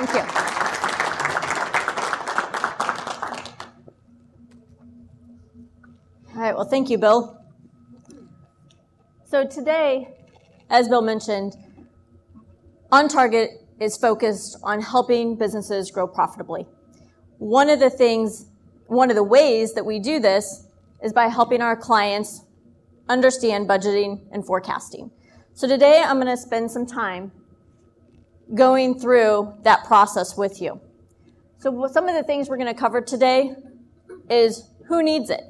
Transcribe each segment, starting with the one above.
Thank you. All right, well, thank you, Bill. So today, as Bill mentioned, On Target is focused on helping businesses grow profitably. One of the ways that we do this is by helping our clients understand budgeting and forecasting. So today I'm going to spend some time going through that process with you. So some of the things we're going to cover today is who needs it?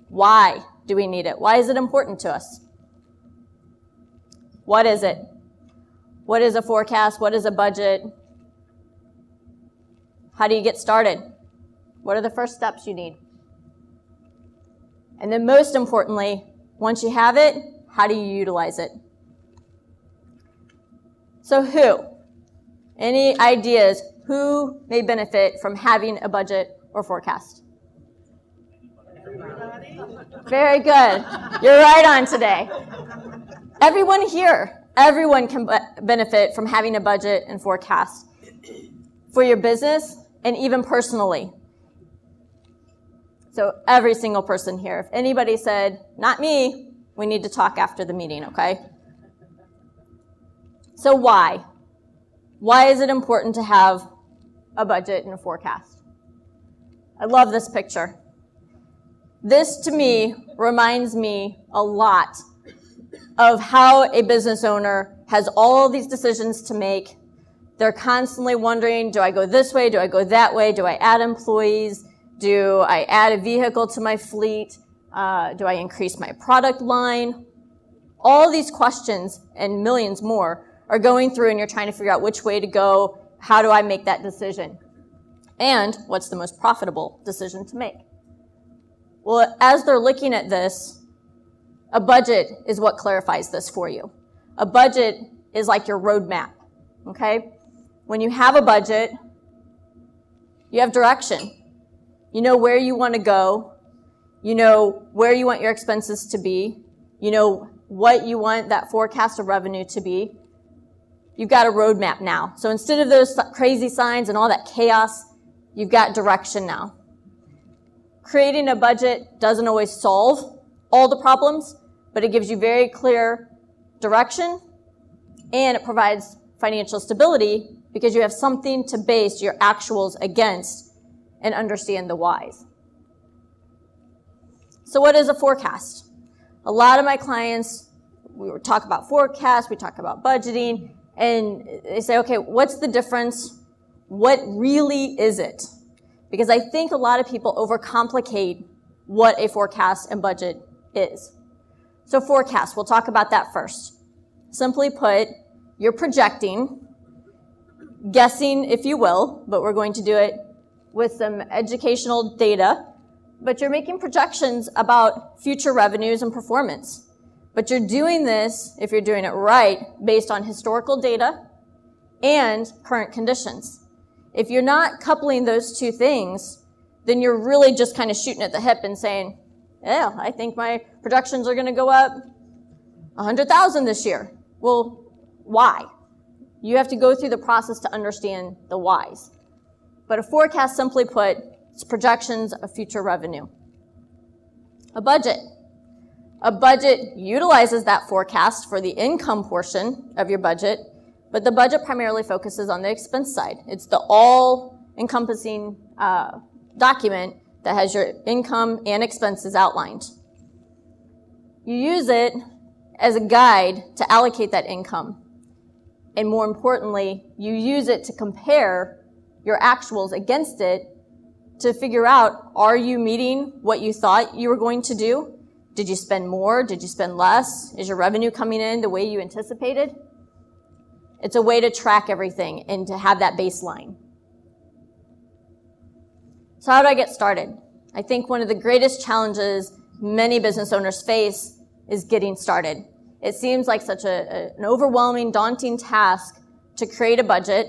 Why do we need it? Why is it important to us? What is it? What is a forecast? What is a budget? How do you get started? What are the first steps you need? And then most importantly, once you have it, how do you utilize it? So who? Any ideas? Who may benefit from having a budget or forecast? Very good. You're right on today. Everyone here, everyone can benefit from having a budget and forecast for your business and even personally. So every single person here. If anybody said, not me, we need to talk after the meeting, okay? So why? Why is it important to have a budget and a forecast? I love this picture. This, to me, reminds me a lot of how a business owner has all these decisions to make. They're constantly wondering, do I go this way? Do I go that way? Do I add employees? Do I add a vehicle to my fleet? Do I increase my product line? All these questions and millions more are going through, and you're trying to figure out which way to go. How do I make that decision? And what's the most profitable decision to make? Well, as they're looking at this, a budget is what clarifies this for you. A budget is like your roadmap, okay? When you have a budget, you have direction. You know where you want to go. You know where you want your expenses to be. You know what you want that forecast of revenue to be. You've got a roadmap now. So instead of those crazy signs and all that chaos, you've got direction now. Creating a budget doesn't always solve all the problems, but it gives you very clear direction, and it provides financial stability because you have something to base your actuals against and understand the whys. So what is a forecast? A lot of my clients, we talk about forecasts, we talk about budgeting, and they say, okay, what's the difference? What really is it? Because I think a lot of people overcomplicate what a forecast and budget is. So forecast, we'll talk about that first. Simply put, you're projecting, guessing if you will, but we're going to do it with some educational data, but you're making projections about future revenues and performance. But you're doing this, if you're doing it right, based on historical data and current conditions. If you're not coupling those two things, then you're really just kind of shooting at the hip and saying, yeah, I think my projections are going to go up 100,000 this year. Well, why? You have to go through the process to understand the whys. But a forecast, simply put, is projections of future revenue. A budget. A budget utilizes that forecast for the income portion of your budget, but the budget primarily focuses on the expense side. It's the all-encompassing document that has your income and expenses outlined. You use it as a guide to allocate that income. And more importantly, you use it to compare your actuals against it to figure out, are you meeting what you thought you were going to do? Did you spend more? Did you spend less? Is your revenue coming in the way you anticipated? It's a way to track everything and to have that baseline. So how do I get started? I think one of the greatest challenges many business owners face is getting started. It seems like such an overwhelming, daunting task to create a budget.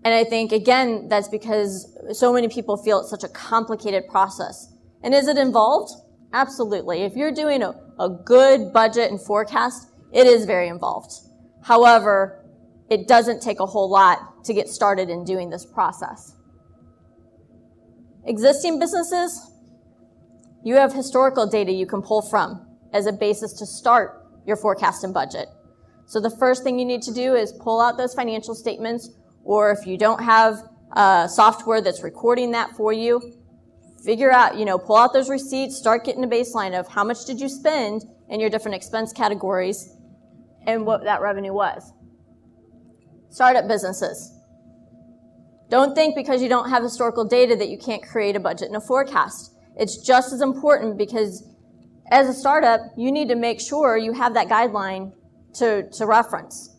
And I think, again, that's because so many people feel it's such a complicated process. And is it involved? Absolutely. If you're doing a good budget and forecast, it is very involved. However, it doesn't take a whole lot to get started in doing this process. Existing businesses, you have historical data you can pull from as a basis to start your forecast and budget. So the first thing you need to do is pull out those financial statements, or if you don't have software that's recording that for you, figure out, pull out those receipts, start getting a baseline of how much did you spend in your different expense categories and what that revenue was. Startup businesses. Don't think because you don't have historical data that you can't create a budget and a forecast. It's just as important because as a startup, you need to make sure you have that guideline to reference.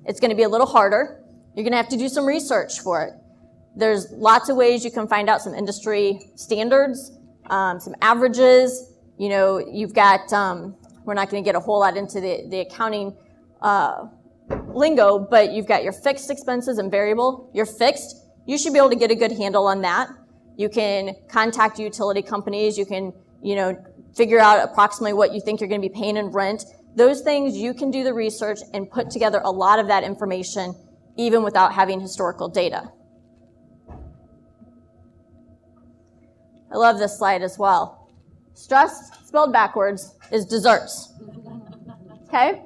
It's going to be a little harder. You're going to have to do some research for it. There's lots of ways you can find out some industry standards, some averages. You've got, we're not going to get a whole lot into the accounting lingo, but you've got your fixed expenses and variable. Your fixed, you should be able to get a good handle on that. You can contact utility companies. You can, figure out approximately what you think you're going to be paying in rent. Those things, you can do the research and put together a lot of that information even without having historical data. I love this slide as well. Stress, spelled backwards, is desserts. Okay?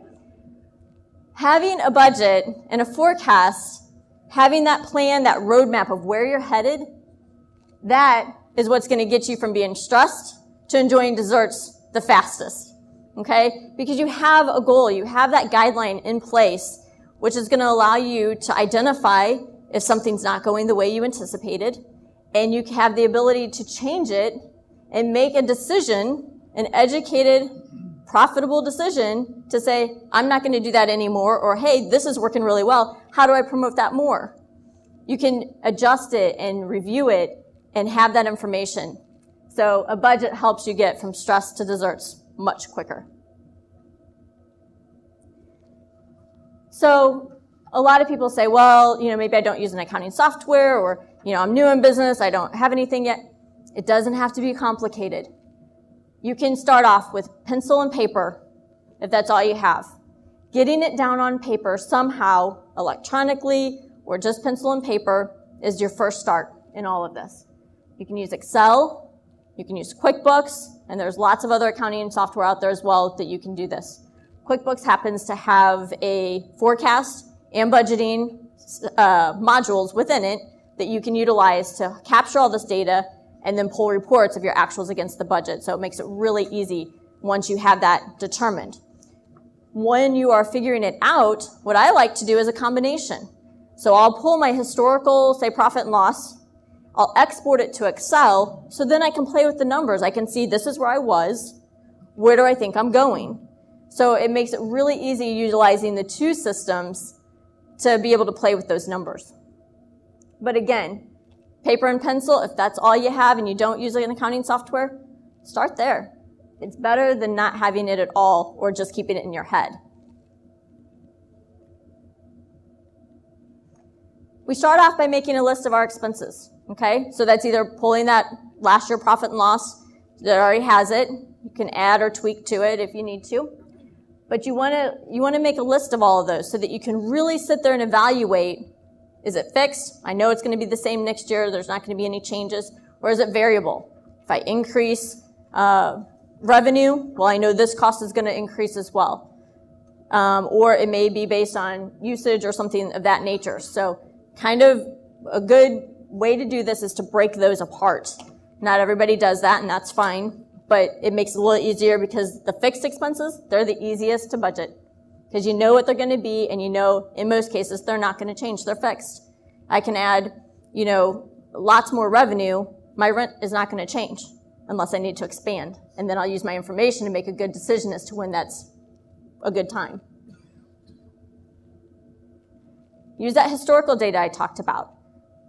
Having a budget and a forecast, having that plan, that roadmap of where you're headed, that is what's going to get you from being stressed to enjoying desserts the fastest. Okay? Because you have a goal, you have that guideline in place, which is going to allow you to identify if something's not going the way you anticipated, and you have the ability to change it and make a decision, an educated, profitable decision to say, I'm not going to do that anymore, or hey, this is working really well. How do I promote that more? You can adjust it and review it and have that information. So a budget helps you get from stress to desserts much quicker. So a lot of people say, well, maybe I don't use an accounting software, or, I'm new in business, I don't have anything yet. It doesn't have to be complicated. You can start off with pencil and paper, if that's all you have. Getting it down on paper somehow, electronically, or just pencil and paper, is your first start in all of this. You can use Excel, you can use QuickBooks, and there's lots of other accounting software out there as well that you can do this. QuickBooks happens to have a forecast and budgeting modules within it that you can utilize to capture all this data and then pull reports of your actuals against the budget. So it makes it really easy once you have that determined. When you are figuring it out, what I like to do is a combination. So I'll pull my historical, say, profit and loss. I'll export it to Excel, so then I can play with the numbers. I can see this is where I was. Where do I think I'm going? So it makes it really easy utilizing the two systems to be able to play with those numbers. But again, paper and pencil, if that's all you have and you don't use an accounting software, start there. It's better than not having it at all or just keeping it in your head. We start off by making a list of our expenses, okay? So that's either pulling that last year profit and loss that already has it. You can add or tweak to it if you need to. But you want to make a list of all of those so that you can really sit there and evaluate, is it fixed? I know it's going to be the same next year. There's not going to be any changes. Or is it variable? If I increase revenue, well, I know this cost is going to increase as well. Or it may be based on usage or something of that nature. So kind of a good way to do this is to break those apart. Not everybody does that, and that's fine. But it makes it a little easier because the fixed expenses, they're the easiest to budget. Because you know what they're going to be, and you know, in most cases, they're not going to change. They're fixed. I can add, lots more revenue. My rent is not going to change unless I need to expand. And then I'll use my information to make a good decision as to when that's a good time. Use that historical data I talked about.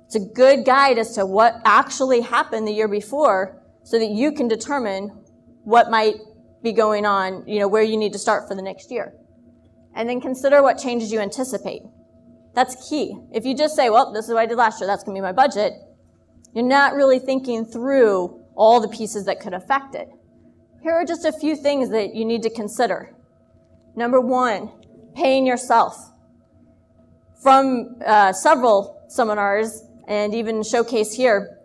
It's a good guide as to what actually happened the year before so that you can determine what might be going on, where you need to start for the next year. And then consider what changes you anticipate. That's key. If you just say, well, this is what I did last year, that's going to be my budget, you're not really thinking through all the pieces that could affect it. Here are just a few things that you need to consider. Number one, paying yourself. from several seminars and even showcase here,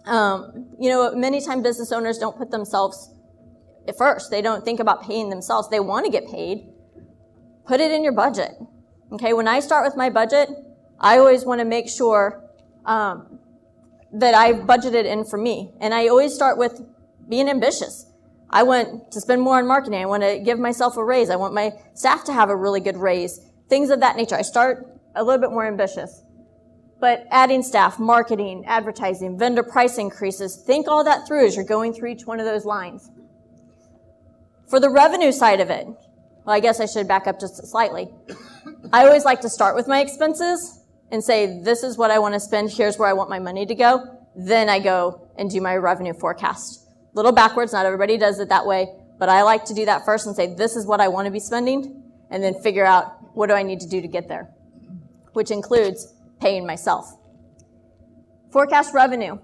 many times business owners don't put themselves at first. They don't think about paying themselves. They want to get paid. Put it in your budget. Okay, when I start with my budget, I always want to make sure that I've budgeted in for me. And I always start with being ambitious. I want to spend more on marketing. I want to give myself a raise. I want my staff to have a really good raise. Things of that nature. I start a little bit more ambitious. But adding staff, marketing, advertising, vendor price increases, think all that through as you're going through each one of those lines. For the revenue side of it, well, I guess I should back up just slightly. I always like to start with my expenses and say, this is what I want to spend. Here's where I want my money to go. Then I go and do my revenue forecast. A little backwards. Not everybody does it that way. But I like to do that first and say, this is what I want to be spending. And then figure out, what do I need to do to get there? Which includes paying myself. Forecast revenue.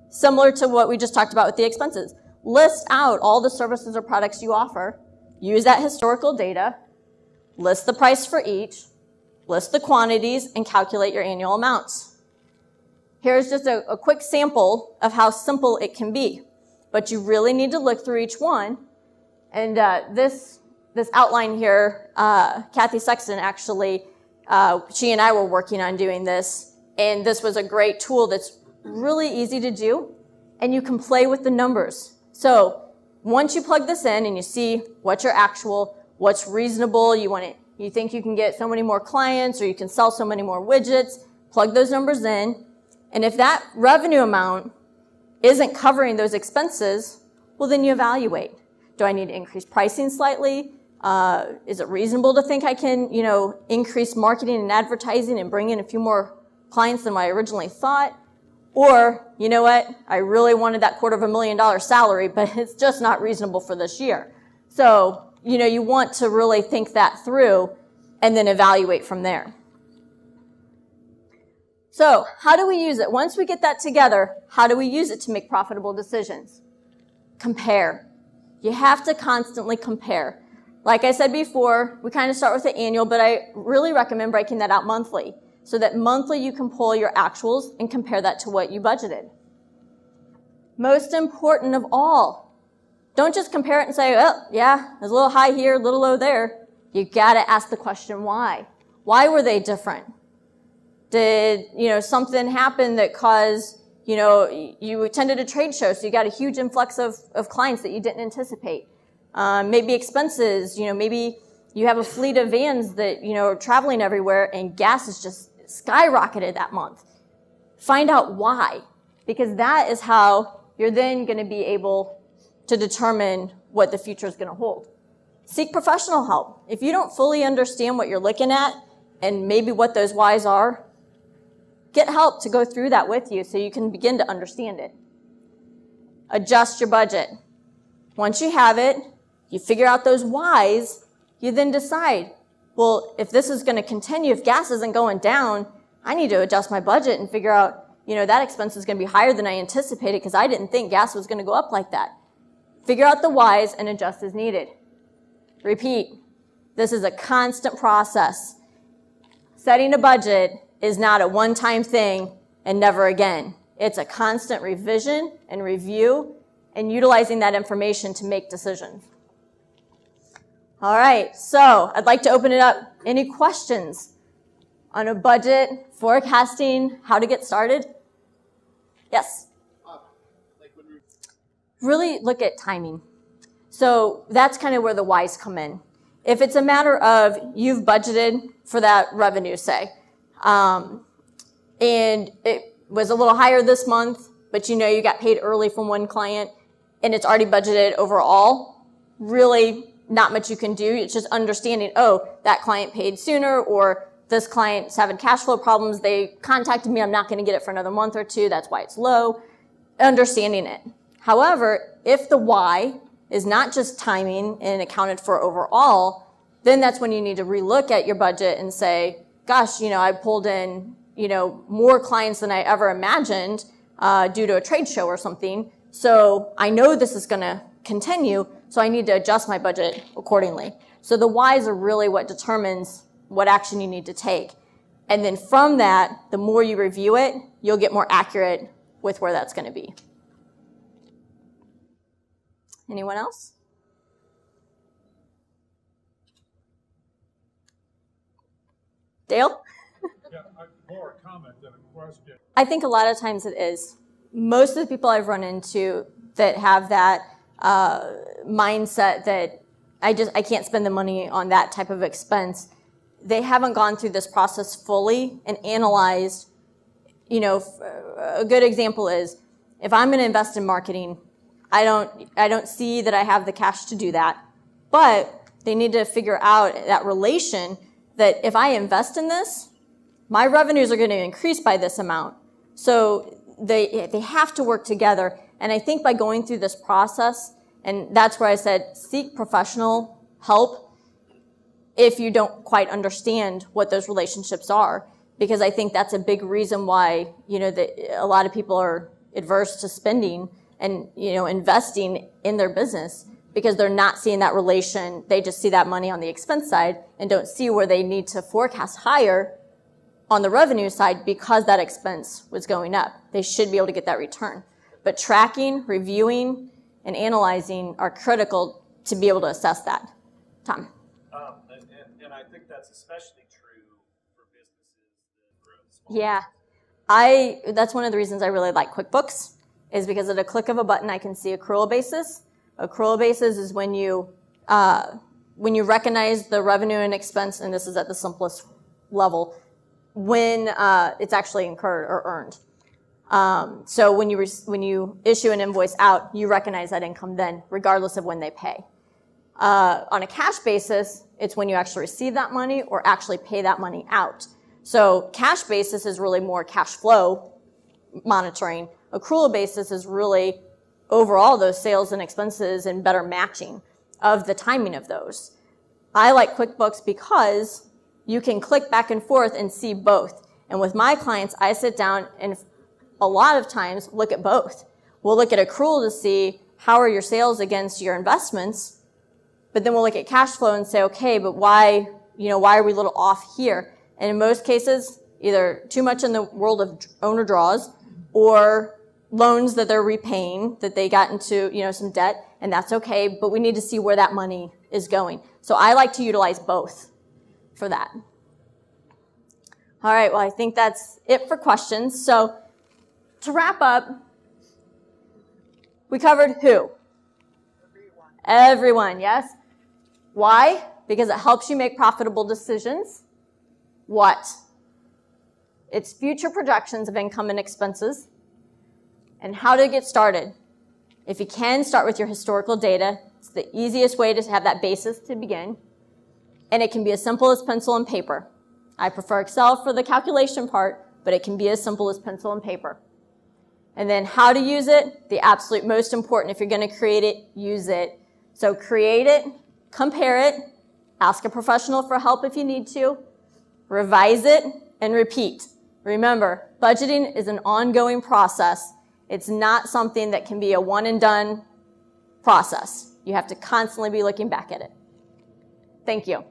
Similar to what we just talked about with the expenses. List out all the services or products you offer. Use that historical data. List the price for each. List the quantities and calculate your annual amounts. Here's just a quick sample of how simple it can be. But you really need to look through each one. And this outline here, Kathy Sexton actually, she and I were working on doing this. And this was a great tool that's really easy to do. And you can play with the numbers. So once you plug this in and you see what's your actual, what's reasonable, you think you can get so many more clients or you can sell so many more widgets, plug those numbers in. And if that revenue amount isn't covering those expenses, well, then you evaluate. Do I need to increase pricing slightly? Is it reasonable to think I can, increase marketing and advertising and bring in a few more clients than I originally thought? Or, you know what, I really wanted that $250,000 salary, but it's just not reasonable for this year. So, you want to really think that through and then evaluate from there. So, how do we use it? Once we get that together, how do we use it to make profitable decisions? Compare. You have to constantly compare. Like I said before, we kind of start with the annual, but I really recommend breaking that out monthly, so that monthly you can pull your actuals and compare that to what you budgeted. Most important of all, don't just compare it and say, oh, yeah, there's a little high here, a little low there. You got to ask the question, why? Why were they different? Did, something happen that caused, you attended a trade show, so you got a huge influx of clients that you didn't anticipate. Maybe expenses, maybe you have a fleet of vans that, are traveling everywhere and gas is just skyrocketed that month. Find out why, because that is how you're then going to be able to determine what the future is going to hold. Seek professional help. If you don't fully understand what you're looking at and maybe what those whys are, get help to go through that with you so you can begin to understand it. Adjust your budget. Once you have it, you figure out those whys, you then decide, well, if this is going to continue, if gas isn't going down, I need to adjust my budget and figure out, that expense is going to be higher than I anticipated because I didn't think gas was going to go up like that. Figure out the whys and adjust as needed. Repeat. This is a constant process. Setting a budget is not a one-time thing and never again. It's a constant revision and review and utilizing that information to make decisions. All right, so I'd like to open it up. Any questions on a budget, forecasting, how to get started? Yes? Really look at timing. So that's kind of where the whys come in. If it's a matter of you've budgeted for that revenue, say, and it was a little higher this month, but you got paid early from one client, and it's already budgeted overall, really not much you can do. It's just understanding, oh, that client paid sooner, or this client's having cash flow problems. They contacted me. I'm not going to get it for another month or two. That's why it's low. Understanding it. However, if the why is not just timing and accounted for overall, then that's when you need to relook at your budget and say, gosh, I pulled in, more clients than I ever imagined due to a trade show or something. So I know this is going to continue, so I need to adjust my budget accordingly. So the whys are really what determines what action you need to take. And then from that, the more you review it, you'll get more accurate with where that's going to be. Anyone else? Dale? Yeah, more a comment than a question. I think a lot of times it is. Most of the people I've run into that have that mindset that I can't spend the money on that type of expense, they haven't gone through this process fully and analyzed. A good example is if I'm going to invest in marketing, I don't see that I have the cash to do that, but they need to figure out that relation that if I invest in this, my revenues are going to increase by this amount. So they have to work together. And I think by going through this process, and that's where I said seek professional help if you don't quite understand what those relationships are, because I think that's a big reason why, a lot of people are adverse to spending and, investing in their business, because they're not seeing that relation. They just see that money on the expense side and don't see where they need to forecast higher on the revenue side because that expense was going up. They should be able to get that return. But tracking, reviewing, and analyzing are critical to be able to assess that. Tom? And I think that's especially true for businesses that grow small. Yeah. That's one of the reasons I really like QuickBooks, is because at a click of a button, I can see accrual basis. Accrual basis is when you recognize the revenue and expense, and this is at the simplest level, when it's actually incurred or earned. So when you issue an invoice out, you recognize that income then, regardless of when they pay. On a cash basis, it's when you actually receive that money or actually pay that money out. So cash basis is really more cash flow monitoring. Accrual basis is really overall those sales and expenses and better matching of the timing of those. I like QuickBooks because you can click back and forth and see both. And with my clients, I sit down and a lot of times look at both. We'll look at accrual to see how are your sales against your investments, but then we'll look at cash flow and say, okay, but why are we a little off here? And in most cases, either too much in the world of owner draws or loans that they're repaying, that they got into, some debt, and that's okay, but we need to see where that money is going. So I like to utilize both for that. All right, well, I think that's it for questions. So to wrap up, we covered who? Everyone, yes? Why? Because it helps you make profitable decisions. What? It's future projections of income and expenses. And how to get started. If you can, start with your historical data. It's the easiest way to have that basis to begin. And it can be as simple as pencil and paper. I prefer Excel for the calculation part, but it can be as simple as pencil and paper. And then how to use it, the absolute most important. If you're going to create it, use it. So create it, compare it, ask a professional for help if you need to, revise it, and repeat. Remember, budgeting is an ongoing process. It's not something that can be a one and done process. You have to constantly be looking back at it. Thank you.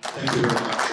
Thank you very much.